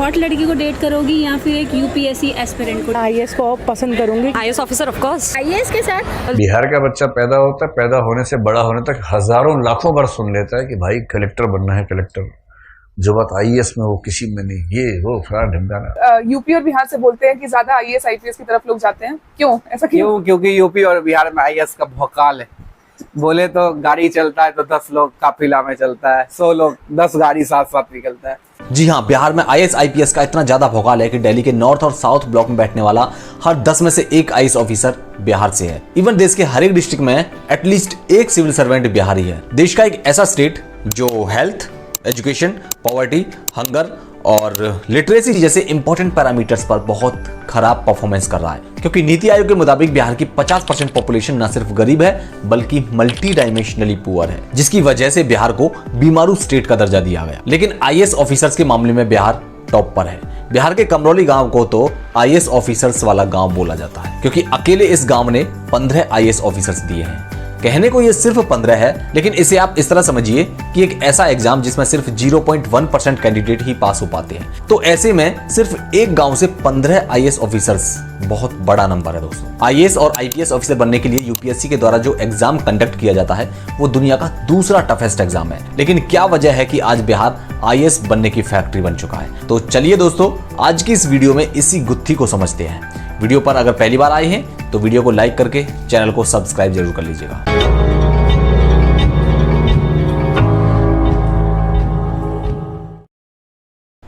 Hot लड़की को date करोगी या फिर एक यूपीएससी एस्पिरेंट को? आईएएस को पसंद करूंगी। IAS officer of course. IAS के साथ बिहार का बच्चा पैदा होता है, पैदा होने से बड़ा होने तक हजारों लाखों बार सुन लेता है कि भाई कलेक्टर बनना है, कलेक्टर। जो बात आईएएस में वो किसी में नहीं, ये वो फलाना ढिमकाना। यूपी और बिहार से बोलते हैं कि ज्यादा आईएएस आईपीएस की तरफ लोग जाते हैं, क्यों ऐसा क्यों? क्योंकि यूपी और बिहार में आईएएस का भौकाल है। बोले तो गाड़ी चलता है तो 10 लोग काफिला में चलता है, 100 लोग 10 गाड़ी साथ साथ निकलता है। जी हाँ, बिहार में आईएएस आईपीएस का इतना ज्यादा भौकाल है कि दिल्ली के नॉर्थ और साउथ ब्लॉक में बैठने वाला हर 10 में से एक आईएएस ऑफिसर बिहार से है। इवन देश के हर एक डिस्ट्रिक्ट में एटलीस्ट एक सिविल सर्वेंट बिहारी है। देश का एक ऐसा स्टेट जो हेल्थ, एजुकेशन, पॉवर्टी, हंगर और लिटरेसी जैसे इंपॉर्टेंट पैरामीटर्स पर बहुत खराब परफॉर्मेंस कर रहा है, क्योंकि नीति आयोग के मुताबिक बिहार की 50% पॉपुलेशन न सिर्फ गरीब है बल्कि मल्टी डायमेंशनली पुअर है, जिसकी वजह से बिहार को बीमारू स्टेट का दर्जा दिया गया। लेकिन आईएएस ऑफिसर्स के मामले में बिहार टॉप पर है। बिहार के कमरौली गांव को तो आईएएस ऑफिसर्स वाला गांव बोला जाता है, क्योंकि अकेले इस गांव ने 15 आईएएस ऑफिसर्स दिए हैं। कहने को ये सिर्फ 15 है, लेकिन इसे आप इस तरह समझिए कि एक ऐसा एग्जाम जिसमें सिर्फ 0.1% कैंडिडेट ही पास हो पाते हैं। तो ऐसे में सिर्फ एक गांव से 15 आईएएस ऑफिसर्स बहुत बड़ा नंबर है दोस्तों। आईएएस और आईपीएस ऑफिसर बनने के लिए यूपीएससी के द्वारा जो एग्जाम कंडक्ट किया जाता है वो दुनिया का दूसरा टफेस्ट एग्जाम है। लेकिन क्या वजह है कि आज बिहार आईएएस बनने की फैक्ट्री बन चुका है? तो चलिए दोस्तों, आज की इस वीडियो में इसी गुत्थी को समझते हैं। वीडियो पर अगर पहली बार आए हैं तो वीडियो को लाइक करके चैनल को सब्सक्राइब जरूर कर लीजिएगा।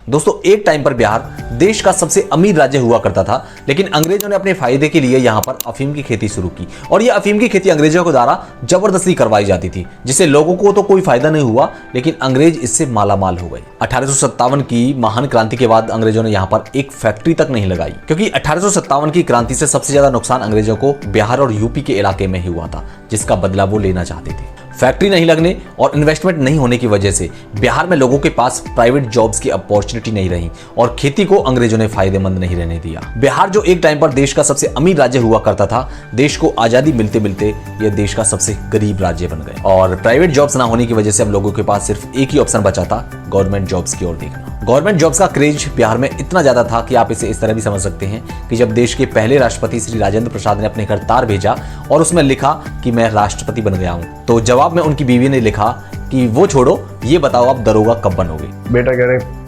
दोस्तों, एक टाइम पर बिहार देश का सबसे अमीर राज्य हुआ करता था, लेकिन अंग्रेजों ने अपने फायदे के लिए यहां पर अफीम की खेती शुरू की और यह अफीम की खेती अंग्रेजों के द्वारा जबरदस्ती करवाई जाती थी, जिससे लोगों को तो कोई फायदा नहीं हुआ, लेकिन अंग्रेज इससे मालामाल हो गए। 1857 की महान क्रांति के बाद अंग्रेजों ने यहां पर एक फैक्ट्री तक नहीं लगाई, क्योंकि 1857 की क्रांति से सबसे ज्यादा नुकसान अंग्रेजों को बिहार और यूपी के इलाके में ही हुआ था, जिसका बदला वो लेना चाहते थे। फैक्ट्री नहीं लगने और इन्वेस्टमेंट नहीं होने की वजह से बिहार में लोगों के पास प्राइवेट जॉब्स की अपॉर्चुनिटी नहीं रही और खेती को अंग्रेजों ने फायदेमंद नहीं रहने दिया। बिहार जो एक टाइम पर देश का सबसे अमीर राज्य हुआ करता था, देश को आजादी मिलते मिलते यह देश का सबसे गरीब राज्य बन गए और प्राइवेट जॉब्स ना होने की वजह से अब लोगों के पास सिर्फ एक ही ऑप्शन बचा था, गवर्नमेंट जॉब्स की ओर देखना। गवर्नमेंट जॉब्स का क्रेज बिहार में इतना ज्यादा था कि आप इसे इस तरह भी समझ सकते हैं कि जब देश के पहले राष्ट्रपति श्री राजेंद्र प्रसाद ने अपने घर तार भेजा और उसमें लिखा कि मैं राष्ट्रपति बन गया हूं, तो जवाब में उनकी बीवी ने लिखा कि वो छोड़ो, ये बताओ आप दरोगा कब बनोगे। बेटा कह रहे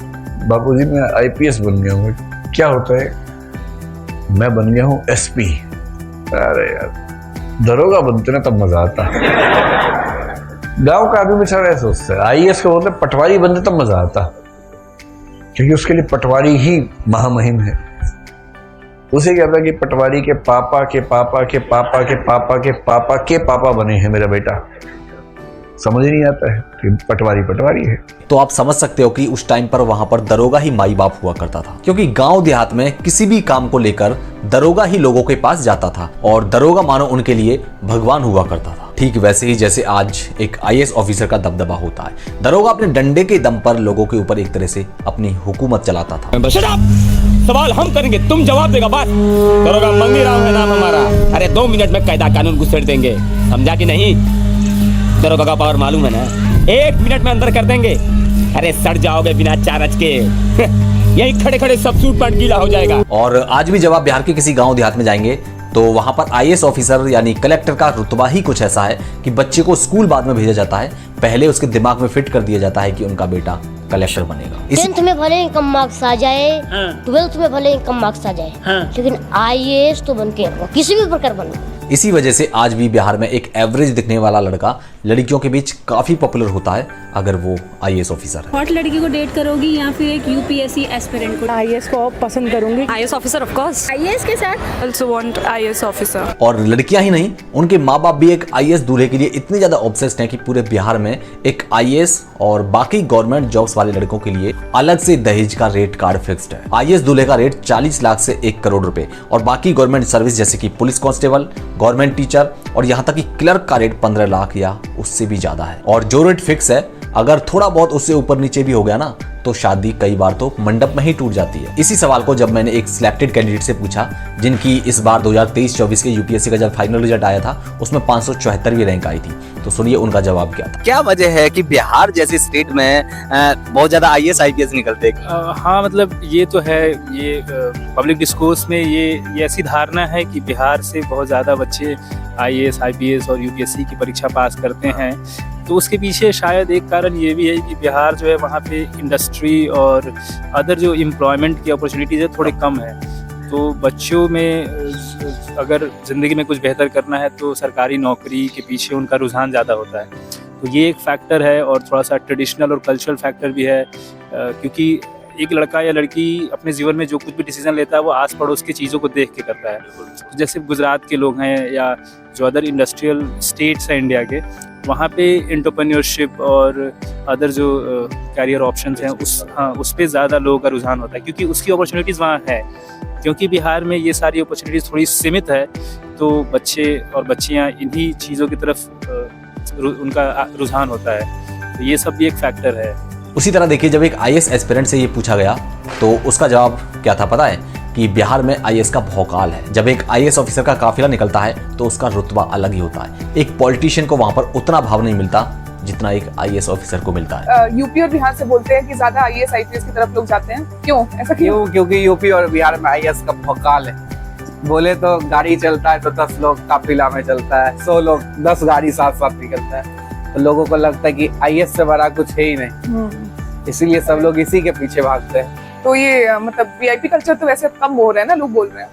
बापूजी मैं आईपीएस बन गया हूँ। क्या होता है? मैं बन गया हूँ एसपी। अरे यार, दरोगा बनते ना तब मजा आता। गांव का आदमी बेचारा ऐसा सोचता है, आईएएस का मतलब पटवारी बनते तब मजा आता, क्योंकि उसके लिए पटवारी ही महामहिम है। उसे क्या पता कि पटवारी के पापा के पापा के पापा के पापा के पापा के पापा बने हैं मेरा बेटा। समझ नहीं आता है कि पटवारी पटवारी है। तो आप समझ सकते हो कि उस टाइम पर वहां पर दरोगा ही माई बाप हुआ करता था, क्योंकि गांव देहात में किसी भी काम को लेकर दरोगा ही लोगों के पास जाता था और दरोगा मानो उनके लिए भगवान हुआ करता था। ठीक वैसे ही जैसे आज एक आईएएस ऑफिसर का दबदबा होता है, दरोगा अपने डंडे के दम पर लोगों के ऊपर एक तरह से अपनी हुकूमत चलाता था। सवाल हम करेंगे, तुम जवाब देगा। बस दरोगा मंगीराव है नाम हमारा। अरे 2 मिनट में कायदा कानून घुसेड़ देंगे, समझा कि नहीं? दरोगा का पावर मालूम है ना, 1 मिनट में अंदर कर देंगे। अरे सड़ जाओगे बिना चारज के। यही खड़े खड़े सब सूट पैंट गीला हो जाएगा। और आज भी जब आप बिहार के किसी गांव देहात में जाएंगे तो वहां पर आईएएस ऑफिसर यानी कलेक्टर का रुतबा ही कुछ ऐसा है कि बच्चे को स्कूल बाद में भेजा जाता है, पहले उसके दिमाग में फिट कर दिया जाता है कि उनका बेटा कलेक्टर बनेगा। 10th में भले ही कम मार्क्स आ जाए, 12th में भले ही कम मार्क्स आ जाए, लेकिन आईएएस तो बन के रहो, किसी भी प्रकार बनो। इसी वजह से आज भी बिहार में एक एवरेज दिखने वाला लड़का लड़कियों के बीच काफी पॉपुलर होता है अगर वो आईएएस ऑफिसर है। हॉट लड़की को डेट करोगी या फिर एक यूपीएससी एस्पिरेंट को? आईएएस को पसंद करूंगी। IAS officer of course. IAS के साथ ऑल्सो वांट आईएएस ऑफिसर। और लड़कियां ही नहीं, उनके माँ बाप भी एक आईएएस दूल्हे के लिए इतने ज्यादा ऑब्सेस्ड हैं कि पूरे बिहार में एक आईएएस और बाकी गवर्नमेंट जॉब्स वाले लड़कों के लिए अलग से दहेज का रेट कार्ड फिक्स्ड है। आईएएस दूल्हे का रेट 40 लाख से 1 करोड़ रुपए और बाकी गवर्नमेंट सर्विस जैसे कि पुलिस कांस्टेबल, गवर्नमेंट टीचर और यहाँ तक कि क्लर्क का रेट 15 लाख या उससे भी ज्यादा है। और जो रेट फिक्स है अगर थोड़ा बहुत उससे ऊपर नीचे भी हो गया ना तो शादी कई बार तो मंडप में ही टूट जाती है। इसी सवाल को जब मैंने एक सिलेक्टेड कैंडिडेट से पूछा जिनकी इस बार 2023-24 के यूपीएससी का जब फाइनल रिजल्ट आया था उसमें 574वीं रैंक आई थी, तो सुनिए उनका जवाब क्या था। क्या वजह है कि बिहार जैसी स्टेट में बहुत ज्यादा आईएएस आईपीएस निकलते हैं? हाँ, मतलब ये तो है, ये पब्लिक डिस्कोर्स में ये ऐसी धारणा है कि बिहार से बहुत ज़्यादा बच्चे आईएएस आईपीएस और यूपीएससी की परीक्षा पास करते हैं। तो उसके पीछे शायद एक कारण ये भी है कि बिहार जो है वहाँ पे इंडस्ट्री और अदर जो एम्प्लॉयमेंट की अपॉर्चुनिटीज़ है थोड़े कम है। तो बच्चों में अगर ज़िंदगी में कुछ बेहतर करना है तो सरकारी नौकरी के पीछे उनका रुझान ज़्यादा होता है। तो ये एक फैक्टर है और थोड़ा सा ट्रेडिशनल और कल्चरल फैक्टर भी है, क्योंकि एक लड़का या लड़की अपने जीवन में जो कुछ भी डिसीजन लेता है वो आस पड़ोस की चीज़ों को देख के करता है। तो जैसे गुजरात के लोग हैं या जो अदर इंडस्ट्रियल स्टेट्स हैं इंडिया के, वहाँ पे एंटरप्रेन्योरशिप और अदर जो कैरियर ऑप्शंस हैं उस पे ज़्यादा लोगों का रुझान होता है, क्योंकि उसकी अपॉर्चुनिटीज़ वहाँ है। क्योंकि बिहार में ये सारी अपॉर्चुनिटीज़ थोड़ी सीमित है, तो बच्चे और बच्चियाँ इन्हीं चीज़ों की तरफ उनका रुझान होता है। तो ये सब भी एक फैक्टर है। उसी तरह देखिए, जब एक आईएएस एस्पिरेंट से ये पूछा गया तो उसका जवाब क्या था पता है? कि बिहार में आईएएस का भौकाल है। जब एक आईएएस ऑफिसर का काफिला निकलता है तो उसका रुतबा अलग ही होता है। एक पॉलिटिशियन को वहां पर उतना भाव नहीं मिलता जितना एक आईएएस ऑफिसर को मिलता है। यूपी और बिहार से बोलते हैं कि ज्यादा आईएएस आईपीएस की तरफ लोग जाते हैं, क्यों ऐसा क्यों? क्योंकि यूपी और बिहार में आईएएस का भौकाल है। बोले तो गाड़ी चलता है तो 10 लोग काफिला में चलता है, 100 लोग 10 गाड़ी साथ साथ निकलता है। तो लोगों को लगता है कि आईएएस से बड़ा कुछ है ही नहीं, इसीलिए सब लोग इसी के पीछे भागते हैं। तो ये मतलब वीआईपी कल्चर तो वैसे कम हो रहा है ना, लोग बोल रहे हैं।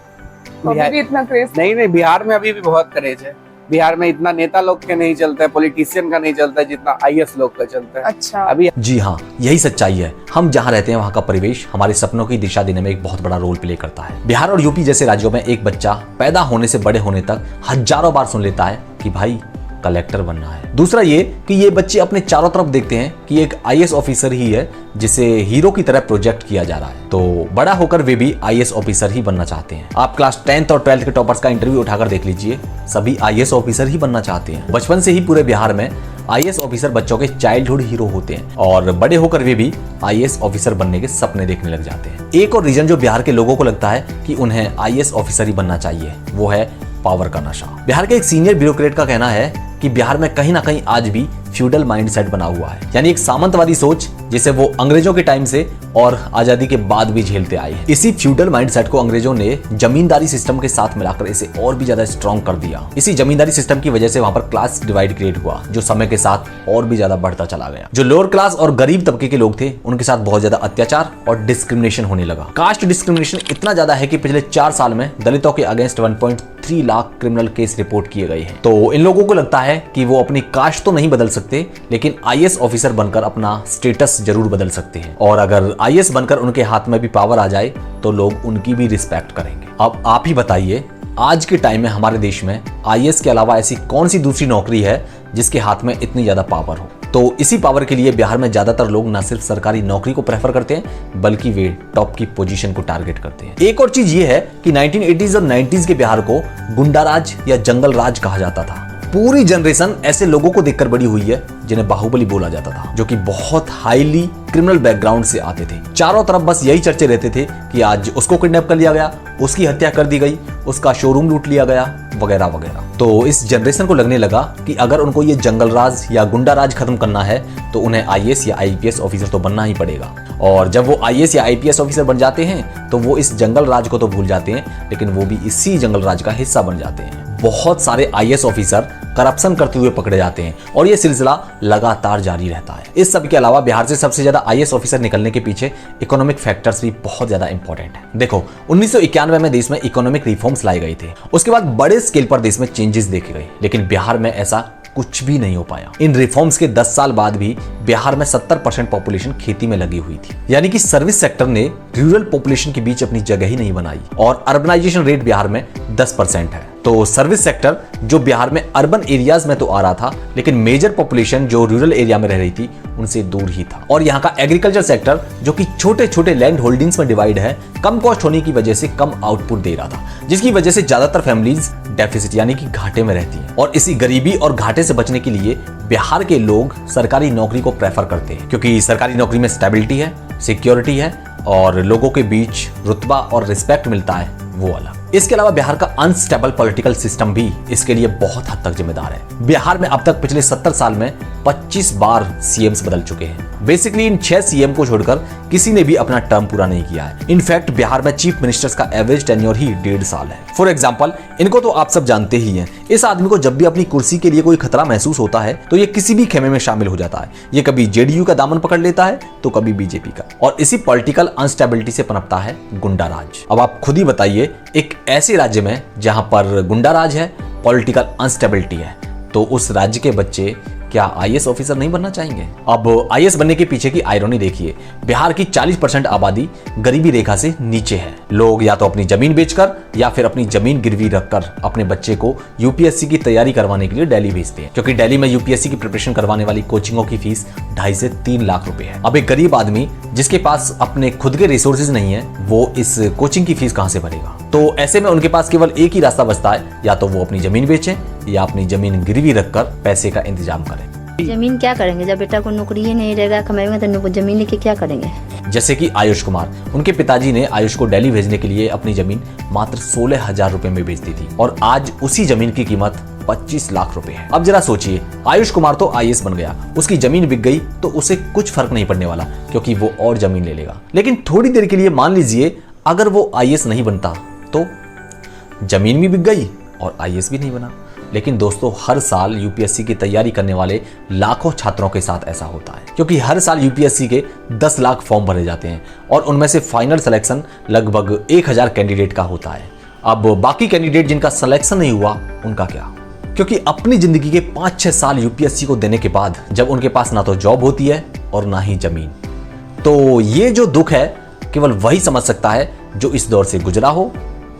तो अभी भी इतना क्रेज नहीं, बिहार में अभी भी बहुत क्रेज है। बिहार में इतना नेता लोग के नहीं चलता है, पॉलिटिशियन का नहीं चलता है जितना आईएएस लोग का चलता है। अच्छा, अभी जी हाँ, यही सच्चाई है। हम जहाँ रहते हैं वहाँ का परिवेश हमारे सपनों की दिशा देने में एक बहुत बड़ा रोल प्ले करता है। बिहार और यूपी जैसे राज्यों में एक बच्चा पैदा होने से बड़े होने तक हजारों बार सुन लेता है कि भाई कलेक्टर बनना है। दूसरा ये कि ये बच्चे अपने चारों तरफ देखते हैं कि एक आईएएस ऑफिसर ही है जिसे हीरो की तरह प्रोजेक्ट किया जा रहा है, तो बड़ा होकर वे भी आईएएस ऑफिसर ही बनना चाहते हैं। आप क्लास 10th और 12th के टॉपर्स का इंटरव्यू उठाकर देख लीजिए, सभी आईएएस ऑफिसर ही बनना चाहते हैं। बचपन से ही पूरे बिहार में आईएएस ऑफिसर बच्चों के चाइल्डहुड हीरो होते हैं और बड़े होकर वे भी आईएएस ऑफिसर बनने के सपने देखने लग जाते हैं। एक और रीजन जो बिहार के लोगों को लगता है कि उन्हें आईएएस ऑफिसर ही बनना चाहिए, वो है पावर का नशा। बिहार के एक सीनियर ब्यूरोक्रेट का कहना है कि बिहार में कहीं ना कहीं आज भी फ्यूडल माइंडसेट बना हुआ है, यानी एक सामंतवादी सोच जिसे वो अंग्रेजों के टाइम से और आजादी के बाद भी झेलते आए हैं। इसी फ्यूडल माइंडसेट को अंग्रेजों ने जमींदारी सिस्टम के साथ मिलाकर इसे और भी ज्यादा स्ट्रॉन्ग कर दिया। इसी जमींदारी सिस्टम की वजह से वहां पर क्लास डिवाइड क्रिएट हुआ, जो समय के साथ और भी ज्यादा बढ़ता चला गया। जो लोअर क्लास और गरीब तबके के लोग थे उनके साथ बहुत ज्यादा अत्याचार और डिस्क्रिमिनेशन होने लगा। कास्ट डिस्क्रिमिनेशन इतना ज्यादा है कि पिछले 4 साल में दलितों के against 1.3 lakh criminal case report किए गए हैं। तो इन लोगों को लगता है कि वो अपनी कास्ट तो नहीं बदल सकते, लेकिन आईएएस ऑफिसर बनकर अपना स्टेटस जरूर बदल सकते हैं, और अगर आईएएस बनकर उनके हाथ में भी पावर आ जाए तो लोग उनकी भी रिस्पेक्ट करेंगे। अब आप ही बताइए, आज के टाइम में हमारे देश में आईएएस के अलावा ऐसी कौन सी दूसरी नौकरी है जिसके हाथ में इतनी ज्यादा पावर हो? तो इसी पावर के लिए बिहार में ज्यादातर लोग न सिर्फ सरकारी नौकरी को प्रेफर करते हैं बल्कि वे टॉप की पोजीशन को टारगेट करते हैं। एक और चीज ये है कि 1980s और 90s के बिहार को गुंडाराज या जंगल राज कहा जाता था। पूरी जनरेशन ऐसे लोगों को देखकर बड़ी हुई है जिन्हें बाहुबली बोला जाता था, जो कि बहुत हाईली क्रिमिनल बैकग्राउंड से आते थे। चारों तरफ बस यही चर्चे रहते थे कि आज उसको किडनैप कर लिया गया, उसकी हत्या कर दी गई, उसका शोरूम लूट लिया गया, वगैरह वगैरह। तो इस जनरेशन को लगने लगा कि अगर उनको ये जंगल राज या गुंडा राज खत्म करना है तो उन्हें आईएएस या आईपीएस ऑफिसर तो बनना ही पड़ेगा। और जब वो आईएएस या आईपीएस ऑफिसर बन जाते हैं तो वो इस जंगल राज को तो भूल जाते हैं, लेकिन वो भी इसी जंगल राज का हिस्सा बन जाते हैं। बहुत सारे आईएएस ऑफिसर करप्शन करते हुए पकड़े जाते हैं और ये सिलसिला लगातार जारी रहता है। इस सब के अलावा बिहार से सबसे ज्यादा आईएएस ऑफिसर निकलने के पीछे इकोनॉमिक फैक्टर्स भी बहुत ज्यादा इंपॉर्टेंट है। देखो, 1991 में देश में इकोनॉमिक रिफॉर्म्स लाए गए थे, उसके बाद बड़े स्केल पर देश में चेंजेस देखे गए, लेकिन बिहार में ऐसा कुछ भी नहीं हो पाया। इन रिफॉर्म्स के 10 साल बाद भी बिहार में 70% पॉपुलेशन खेती में लगी हुई थी, यानी कि सर्विस सेक्टर ने रूरल पॉपुलेशन के बीच अपनी जगह ही नहीं बनाई। और अर्बनाइजेशन रेट बिहार में 10% है। तो सर्विस सेक्टर जो बिहार में अर्बन एरियाज में तो आ रहा था, लेकिन मेजर पॉपुलेशन जो रूरल एरिया में रह रही थी उनसे दूर ही था। और यहाँ का एग्रीकल्चर सेक्टर जो कि छोटे छोटे लैंड होल्डिंग्स में डिवाइड है, कम कॉस्ट होने की वजह से कम आउटपुट दे रहा था, जिसकी वजह से ज्यादातर फैमिलीज डेफिसिट यानी कि घाटे में रहती हैं। और इसी गरीबी और घाटे से बचने के लिए बिहार के लोग सरकारी नौकरी को प्रेफर करते हैं, क्योंकि सरकारी नौकरी में स्टेबिलिटी है, सिक्योरिटी है और लोगों के बीच रुतबा और रिस्पेक्ट मिलता है वो अलग। इसके अलावा बिहार का अनस्टेबल पॉलिटिकल सिस्टम भी इसके लिए बहुत हद तक जिम्मेदार है। बिहार में अब तक पिछले 70 साल में 25 बार सीएम्स बदल चुके हैं। बेसिकली इन 6 सीएम को छोड़कर किसी ने भी अपना टर्म पूरा नहीं किया है। इनफैक्ट बिहार में चीफ मिनिस्टर्स का एवरेज टेन्योर ही 1.5 साल है। फॉर एग्जाम्पल, इनको तो आप सब जानते ही हैं। इस आदमी को जब भी अपनी कुर्सी के लिए कोई खतरा महसूस होता है तो ये किसी भी खेमे में शामिल हो जाता है। ये कभी जेडीयू का दामन पकड़ लेता है तो कभी बीजेपी का, और इसी पॉलिटिकल अनस्टेबिलिटी से पनपता है गुंडा राज। अब आप खुद ही बताइए, एक ऐसे राज्य में जहां पर गुंडा राज है, पॉलिटिकल अनस्टेबिलिटी है, तो उस राज्य के बच्चे क्या आईएएस ऑफिसर नहीं बनना चाहेंगे? अब आईएएस बनने के पीछे की आयरनी देखिए। बिहार की 40% आबादी गरीबी रेखा से नीचे है। लोग या तो अपनी जमीन बेचकर या फिर अपनी जमीन गिरवी रखकर अपने बच्चे को यूपीएससी की तैयारी करवाने के लिए दिल्ली भेजते हैं, क्योंकि दिल्ली में यूपीएससी की प्रिपरेशन करवाने वाली कोचिंगों की फीस 2.5 से 3 लाख रुपए है। अब एक गरीब आदमी जिसके पास अपने खुद के रिसोर्सेज नहीं है, वो इस कोचिंग की फीस कहां से भरेगा? तो ऐसे में उनके पास केवल एक ही रास्ता बचता है, या तो वो अपनी जमीन बेचें या अपनी जमीन गिरवी रखकर पैसे का इंतजाम करें। जमीन क्या करेंगे जब बेटा को नौकरी ही नहीं रहेगा, कमाएंगे तो जमीन लेके क्या करेंगे? जैसे कि आयुष कुमार, उनके पिताजी ने आयुष को दिल्ली भेजने के लिए अपनी जमीन मात्र 16,000 रुपए में बेच दी थी, और आज उसी जमीन की कीमत 25 लाख रुपए है। अब जरा सोचिए, आयुष कुमार तो आईएएस बन गया, उसकी जमीन बिक गई तो उसे कुछ फर्क नहीं पड़ने वाला, क्योंकि वो और जमीन ले लेगा। लेकिन थोड़ी देर के लिए मान लीजिए अगर वो आईएएस नहीं बनता तो जमीन भी बिक गई और आईएएस भी नहीं बना। लेकिन दोस्तों, हर साल यूपीएससी की तैयारी करने वाले लाखों छात्रों के साथ ऐसा होता है, क्योंकि हर साल यूपीएससी के 10 लाख फॉर्म भरे जाते हैं और उनमें से फाइनल सिलेक्शन लगभग 1000 कैंडिडेट का होता है। अब बाकी कैंडिडेट जिनका सिलेक्शन नहीं हुआ, उनका क्या? क्योंकि अपनी जिंदगी के 5-6 साल यूपीएससी को देने के बाद जब उनके पास ना तो जॉब होती है और ना ही जमीन, तो ये जो दुख है केवल वही समझ सकता है जो इस दौर से गुजरा हो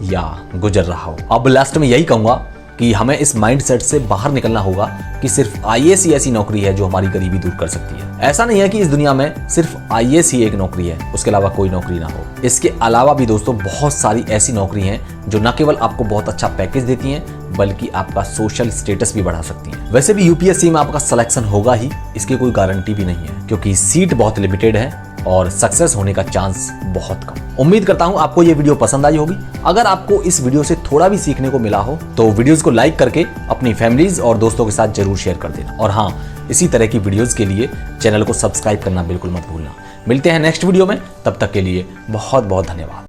या गुजर रहा हो। अब लास्ट में यही कहूंगा कि हमें इस माइंडसेट से बाहर निकलना होगा कि सिर्फ आईएएस ही ऐसी नौकरी है जो हमारी गरीबी दूर कर सकती है। ऐसा नहीं है कि इस दुनिया में सिर्फ आईएएस ही एक नौकरी है, उसके अलावा कोई नौकरी ना हो। इसके अलावा भी दोस्तों बहुत सारी ऐसी नौकरी हैं जो न केवल आपको बहुत अच्छा पैकेज देती हैं, बल्कि आपका सोशल स्टेटस भी बढ़ा सकती हैं। वैसे भी यूपीएससी में आपका सिलेक्शन होगा ही, इसकी कोई गारंटी भी नहीं है, क्योंकि सीट बहुत लिमिटेड है और सक्सेस होने का चांस बहुत कम। उम्मीद करता हूं आपको ये वीडियो पसंद आई होगी। अगर आपको इस वीडियो से थोड़ा भी सीखने को मिला हो तो वीडियोस को लाइक करके अपनी फैमिलीज और दोस्तों के साथ जरूर शेयर कर देना। और हाँ, इसी तरह की वीडियोस के लिए चैनल को सब्सक्राइब करना बिल्कुल मत भूलना। मिलते हैं नेक्स्ट वीडियो में, तब तक के लिए बहुत बहुत धन्यवाद।